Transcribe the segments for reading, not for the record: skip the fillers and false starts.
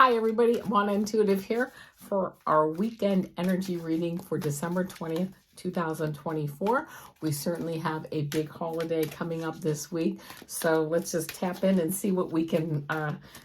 Hi everybody, Avana Intuitive here for our weekend energy reading for December 20th, 2024. We certainly have a big holiday coming up this week, so let's just tap in and see what we can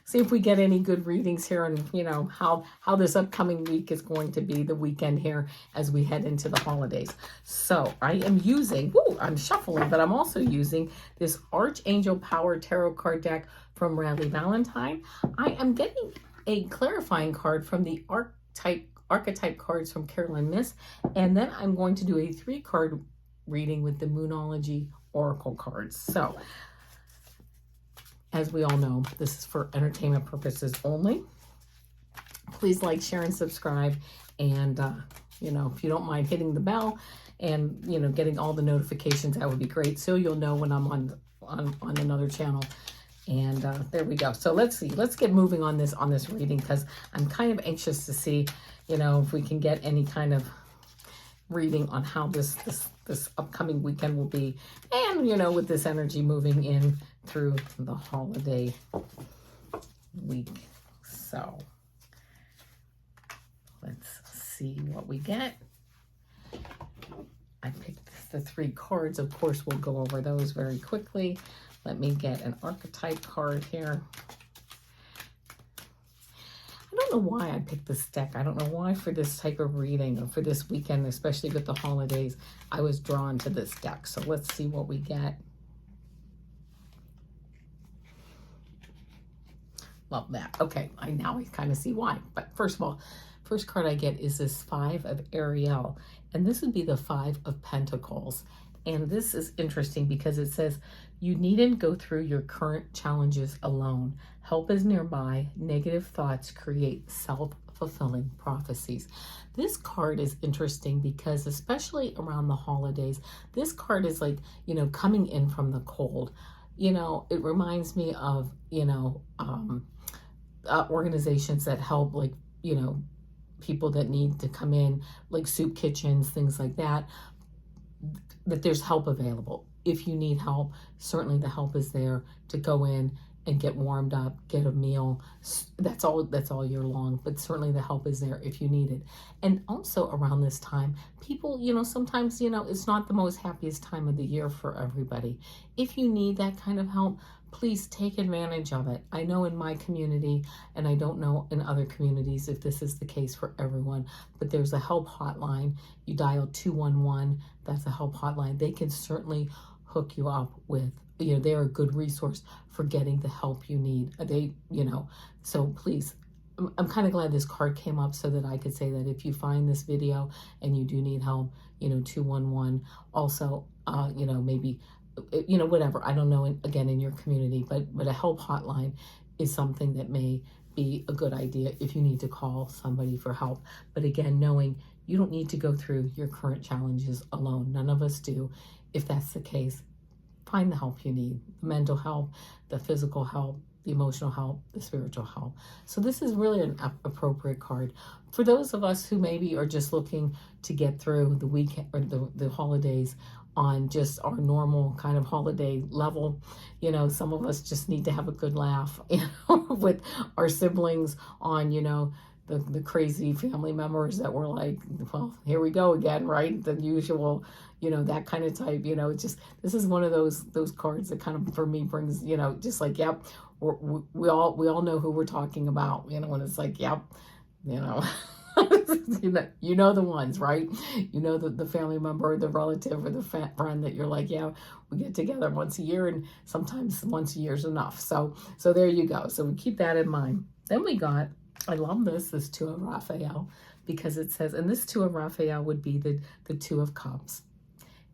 see if we get any good readings here, and how this upcoming week is going to be, the weekend here as we head into the holidays. So I am using, I'm shuffling, but I'm also using this Archangel Power Tarot card deck from Radleigh Valentine. I am getting a clarifying card from the Archetype cards from Carolyn, Myss, and then I'm going to do a 3-card reading with the Moonology Oracle cards. So, as we all know, this is for entertainment purposes only. Please like, share, and subscribe, and if you don't mind hitting the bell and getting all the notifications, that would be great, so you'll know when I'm on another channel. And there we go. So let's see. Let's get moving on this reading, because I'm kind of anxious to see, if we can get any kind of reading on how this upcoming weekend will be, and with this energy moving in through the holiday week. So let's see what we get. I picked the 3 cards. Of course, we'll go over those very quickly. Let me get an Archetype card here. I don't know why I picked this deck. I don't know why for this type of reading, or for this weekend, especially with the holidays, I was drawn to this deck. So let's see what we get. Love that. Okay, now I kind of see why. But first of all, first card I get is this 5 of Ariel. And this would be the 5 of Pentacles. And this is interesting because it says, you needn't go through your current challenges alone. Help is nearby. Negative thoughts create self-fulfilling prophecies. This card is interesting because, especially around the holidays, this card is like, coming in from the cold. It reminds me of, organizations that help, like, people that need to come in, like soup kitchens, things like that. That there's help available. If you need help, certainly the help is there to go in and get warmed up, get a meal. That's all year long, but certainly the help is there if you need it. And also around this time, people, sometimes, it's not the most happiest time of the year for everybody. If you need that kind of help, please take advantage of it. I know in my community, and I don't know in other communities if this is the case for everyone, but there's a help hotline. You dial 211, that's a help hotline. They can certainly hook you up with, they're a good resource for getting the help you need. So please, I'm kind of glad this card came up so that I could say that if you find this video and you do need help, 211. Also, maybe, whatever, I don't know, again, in your community, but a help hotline is something that may be a good idea if you need to call somebody for help. But again, knowing you don't need to go through your current challenges alone. None of us do. If that's the case, find the help you need, the mental help, the physical help, the emotional help, the spiritual help. So this is really an appropriate card for those of us who maybe are just looking to get through the weekend or the holidays on just our normal kind of holiday level. Some of us just need to have a good laugh, with our siblings on, the crazy family members that were like, well, here we go again, right? The usual, that kind of type, this is one of those cards that kind of, for me, brings, just like, yep, we all know who we're talking about, when it's like, yep, the ones, right? The family member, the relative, or the friend that you're like, yeah, we get together once a year, and sometimes once a year is enough. So there you go. So we keep that in mind. Then we got, I love this 2 of Raphael, because it says, and this 2 of Raphael would be the 2 of Cups.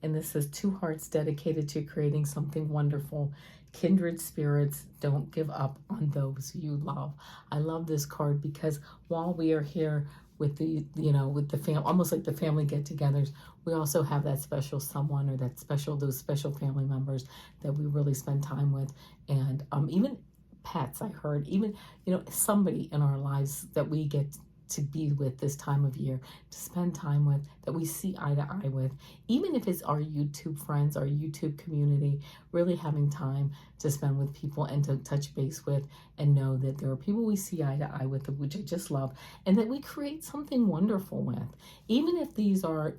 And this says, 2 hearts dedicated to creating something wonderful. Kindred spirits, don't give up on those you love. I love this card because while we are here with the, with the family, almost like the family get-togethers, we also have that special someone, or those special family members that we really spend time with. And even pets, I heard, even, somebody in our lives that we get to be with this time of year, to spend time with, that we see eye to eye with, even if it's our YouTube friends, our YouTube community, really having time to spend with people and to touch base with and know that there are people we see eye to eye with, which I just love, and that we create something wonderful with. Even if these are,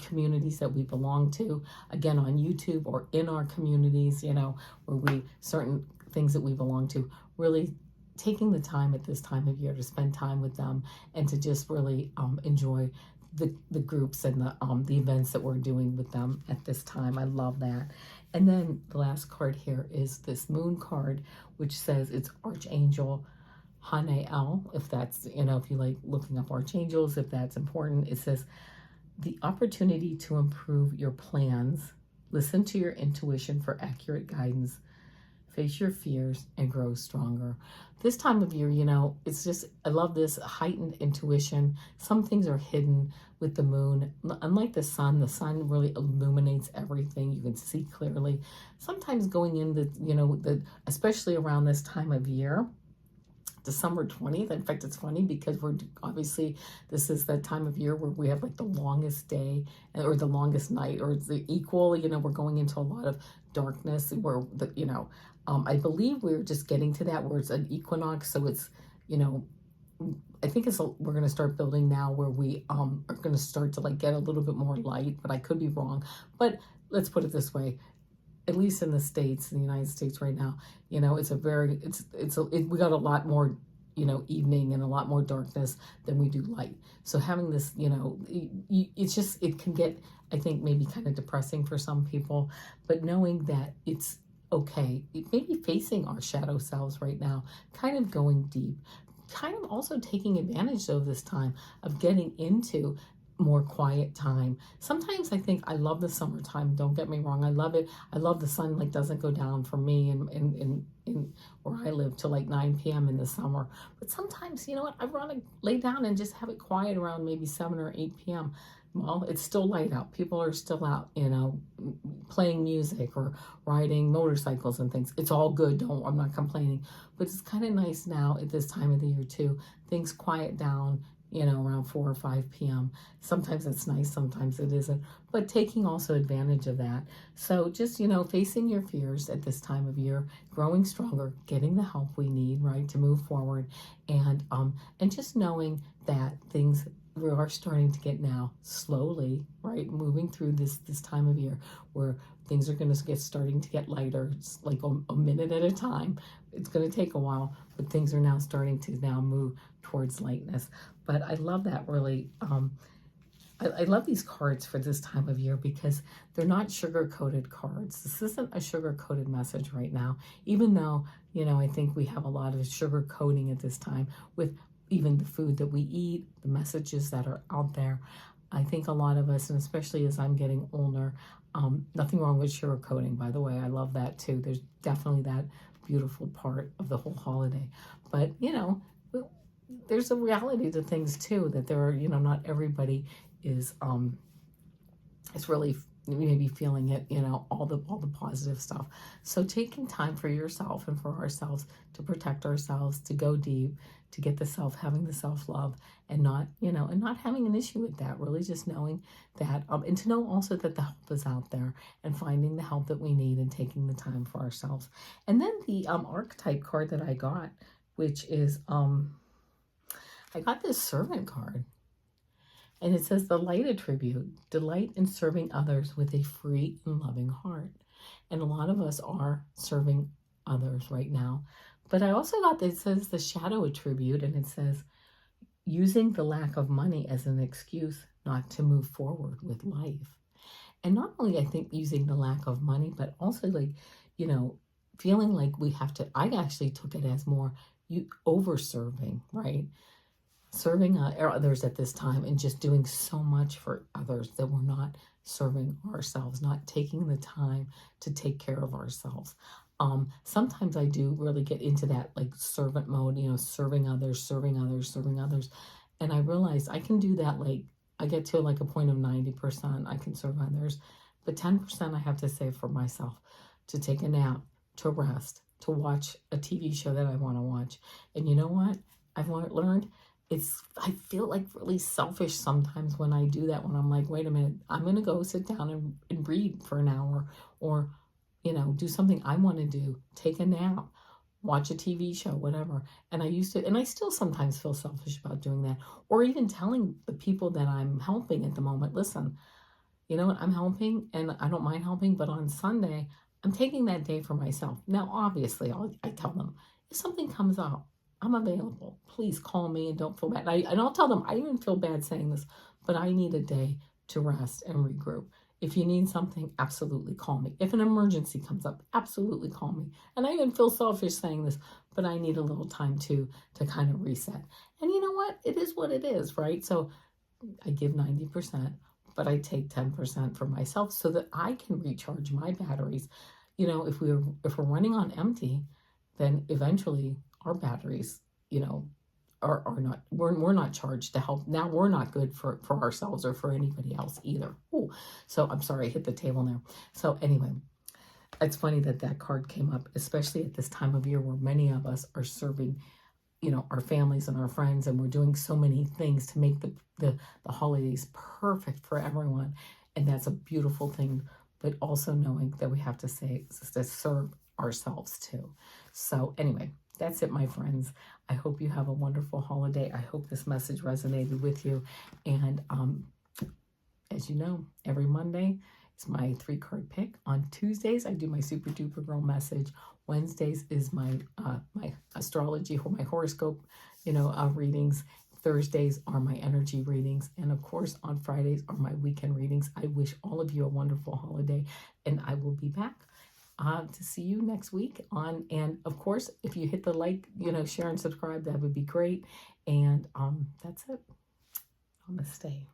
communities that we belong to, again, on YouTube or in our communities, where certain things that we belong to, really taking the time at this time of year to spend time with them and to just really enjoy the groups and the events that we're doing with them at this time. I love that. And then the last card here is this moon card, which says it's Archangel Hanael, if that's, if you like looking up archangels, if that's important. It says the opportunity to improve your plans, listen to your intuition for accurate guidance, face your fears, and grow stronger. This time of year, it's just, I love this heightened intuition. Some things are hidden with the moon. Unlike the sun really illuminates everything. You can see clearly. Sometimes going in especially around this time of year, December 20th. In fact, it's funny because this is that time of year where we have like the longest day or the longest night, or it's the equal, we're going into a lot of darkness where I believe we're just getting to that where it's an equinox. So it's, I think we're going to start building now where we are going to start to like get a little bit more light, but I could be wrong. But let's put it this way. At least in the United States right now, we got a lot more, evening and a lot more darkness than we do light. So having this, it can get, I think, maybe kind of depressing for some people, but knowing that it's okay, maybe facing our shadow selves right now, kind of going deep, kind of also taking advantage of this time of getting into more quiet time. Sometimes I think I love the summertime, don't get me wrong, I love it. I love the sun doesn't go down for me in where I live till like 9 p.m. in the summer. But sometimes, I want to lay down and just have it quiet around maybe 7 or 8 p.m. Well, it's still light out. People are still out, playing music or riding motorcycles and things. It's all good. I'm not complaining. But it's kind of nice now at this time of the year too. Things quiet down, around 4 or 5 p.m. Sometimes it's nice, sometimes it isn't, but taking also advantage of that. So just, facing your fears at this time of year, growing stronger, getting the help we need, right, to move forward, and just knowing that things we are starting to get now slowly, right, moving through this time of year where things are going to starting to get lighter. It's like a minute at a time. It's going to take a while, but things are now starting to move towards lightness. But I love that really. I love these cards for this time of year because they're not sugar-coated cards. This isn't a sugar-coated message right now, even though, I think we have a lot of sugar coating at this time with even the food that we eat, the messages that are out there. I think a lot of us, and especially as I'm getting older, nothing wrong with sugar coating, by the way. I love that too. There's definitely that beautiful part of the whole holiday. But, there's a reality to things too, that there are, not everybody is really maybe feeling it, all the positive stuff. So taking time for yourself and for ourselves to protect ourselves, to go deep, to get having the self-love, and not, and not having an issue with that, really just knowing that, and to know also that the help is out there and finding the help that we need and taking the time for ourselves. And then the archetype card that I got, which is, I got this servant card. And it says the light attribute, delight in serving others with a free and loving heart. And a lot of us are serving others right now. But I also got that it says the shadow attribute, and it says using the lack of money as an excuse not to move forward with life. And not only, I think, using the lack of money, but also like, feeling like we have to, I actually took it as more over-serving, right? Serving others at this time and just doing so much for others that we're not serving ourselves, not taking the time to take care of ourselves. Sometimes I do really get into that like servant mode, serving others. And I realized I can do that. Like I get to like a point of 90%, I can serve others, but 10% I have to save for myself, to take a nap, to rest, to watch a TV show that I want to watch. And you know what I've learned? I feel like really selfish sometimes when I do that, when I'm like, wait a minute, I'm going to go sit down and read for an hour, or, do something I want to do, take a nap, watch a TV show, whatever. And I still sometimes feel selfish about doing that, or even telling the people that I'm helping at the moment, listen, you know what, I'm helping and I don't mind helping, but on Sunday, I'm taking that day for myself. Now, obviously, I tell them, if something comes up, I'm available. Please call me and don't feel bad. And I'll tell them, I even feel bad saying this, but I need a day to rest and regroup. If you need something, absolutely call me. If an emergency comes up, absolutely call me. And I even feel selfish saying this, but I need a little time too to kind of reset. And you know what? It is what it is, right? So I give 90%, but I take 10% for myself so that I can recharge my batteries. If we're running on empty, then eventually our batteries, are not, we're not charged to help. Now we're not good for ourselves or for anybody else either. Ooh, so I'm sorry, I hit the table there. So anyway, it's funny that card came up, especially at this time of year where many of us are serving, our families and our friends, and we're doing so many things to make the holidays perfect for everyone. And that's a beautiful thing, but also knowing that we have to serve ourselves too. So anyway, that's it, my friends. I hope you have a wonderful holiday. I hope this message resonated with you. And as you know, every Monday is my 3-card pick. On Tuesdays, I do my Super Duper Girl message. Wednesdays is my astrology or my horoscope, readings. Thursdays are my energy readings. And of course, on Fridays are my weekend readings. I wish all of you a wonderful holiday, and I will be back to see you next week and of course, if you hit the like, share and subscribe, that would be great. And that's it. Namaste.